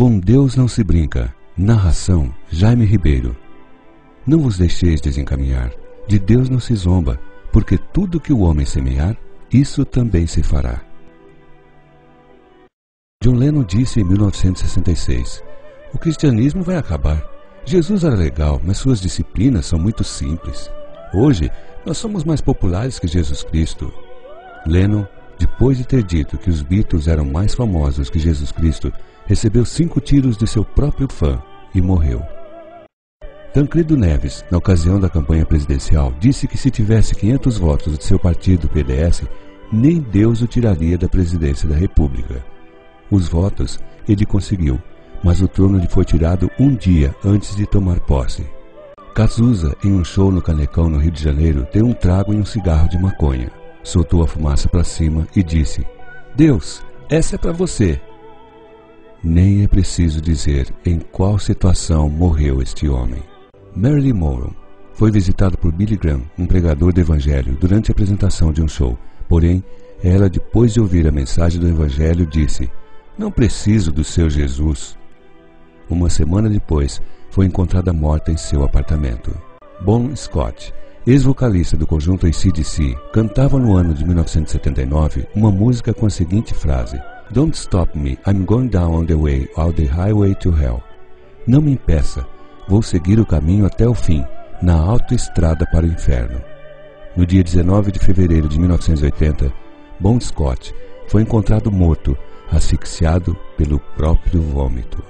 Com Deus não se brinca. Narração: Jaime Ribeiro. Não vos deixeis desencaminhar. De Deus não se zomba, porque tudo que o homem semear, isso também se fará. John Lennon disse em 1966: o cristianismo vai acabar. Jesus era legal, mas suas disciplinas são muito simples. Hoje, nós somos mais populares que Jesus Cristo. Lennon, depois de ter dito que os Beatles eram mais famosos que Jesus Cristo, recebeu 5 tiros de seu próprio fã e morreu. Tancredo Neves, na ocasião da campanha presidencial, disse que se tivesse 500 votos de seu partido, PDS, nem Deus o tiraria da presidência da República. Os votos ele conseguiu, mas o trono lhe foi tirado um dia antes de tomar posse. Cazuza, em um show no Canecão, no Rio de Janeiro, deu um trago e um cigarro de maconha. Soltou a fumaça para cima e disse: Deus, essa é para você. Nem é preciso dizer em qual situação morreu este homem. Marilyn Monroe foi visitada por Billy Graham, um pregador do Evangelho, durante a apresentação de um show. Porém, ela, depois de ouvir a mensagem do Evangelho, disse: não preciso do seu Jesus. Uma semana depois, foi encontrada morta em seu apartamento. Bon Scott, ex-vocalista do conjunto AC/DC, cantava no ano de 1979 uma música com a seguinte frase: Don't stop me, I'm going down on the way, all the highway to hell. Não me impeça, vou seguir o caminho até o fim, na autoestrada para o inferno. No dia 19 de fevereiro de 1980, Bon Scott foi encontrado morto, asfixiado pelo próprio vômito.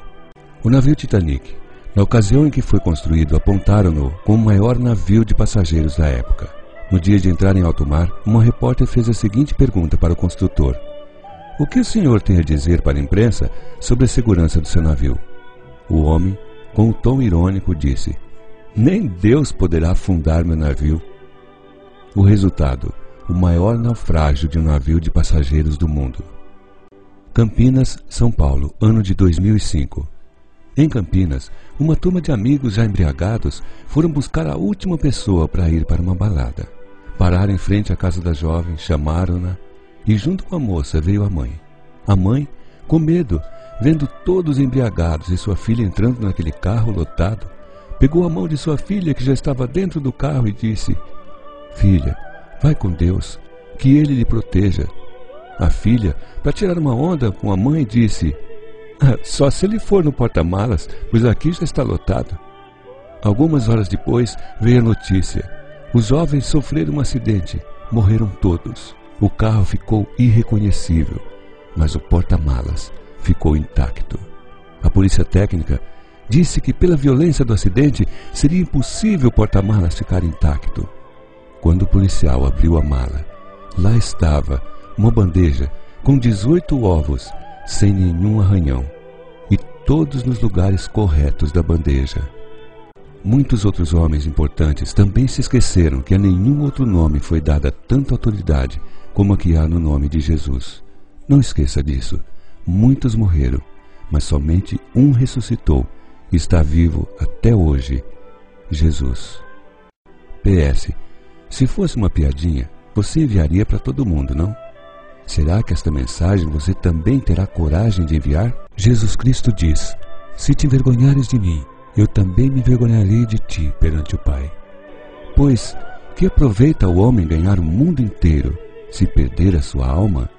O navio Titanic, na ocasião em que foi construído, apontaram-no como o maior navio de passageiros da época. No dia de entrar em alto mar, uma repórter fez a seguinte pergunta para o construtor: o que o senhor tem a dizer para a imprensa sobre a segurança do seu navio? O homem, com um tom irônico, disse: nem Deus poderá afundar meu navio. O resultado: o maior naufrágio de um navio de passageiros do mundo. Campinas, São Paulo, ano de 2005. Em Campinas, uma turma de amigos já embriagados foram buscar a última pessoa para ir para uma balada. Pararam em frente à casa da jovem, chamaram-na e junto com a moça veio a mãe. A mãe, com medo, vendo todos embriagados e sua filha entrando naquele carro lotado, pegou a mão de sua filha que já estava dentro do carro e disse: filha, vai com Deus, que Ele lhe proteja. A filha, para tirar uma onda com a mãe, disse: só se ele for no porta-malas, pois aqui já está lotado. Algumas horas depois veio a notícia: os jovens sofreram um acidente, morreram todos. O carro ficou irreconhecível, mas o porta-malas ficou intacto. A polícia técnica disse que pela violência do acidente seria impossível o porta-malas ficar intacto. Quando o policial abriu a mala, lá estava uma bandeja com 18 ovos, sem nenhum arranhão, e todos nos lugares corretos da bandeja. Muitos outros homens importantes também se esqueceram que a nenhum outro nome foi dada tanta autoridade como a que há no nome de Jesus. Não esqueça disso. Muitos morreram, mas somente um ressuscitou e está vivo até hoje: Jesus. PS. Se fosse uma piadinha, você enviaria para todo mundo, não? Será que esta mensagem você também terá coragem de enviar? Jesus Cristo diz: se te envergonhares de mim, eu também me envergonharei de ti perante o Pai. Pois, que aproveita o homem ganhar o mundo inteiro, se perder a sua alma?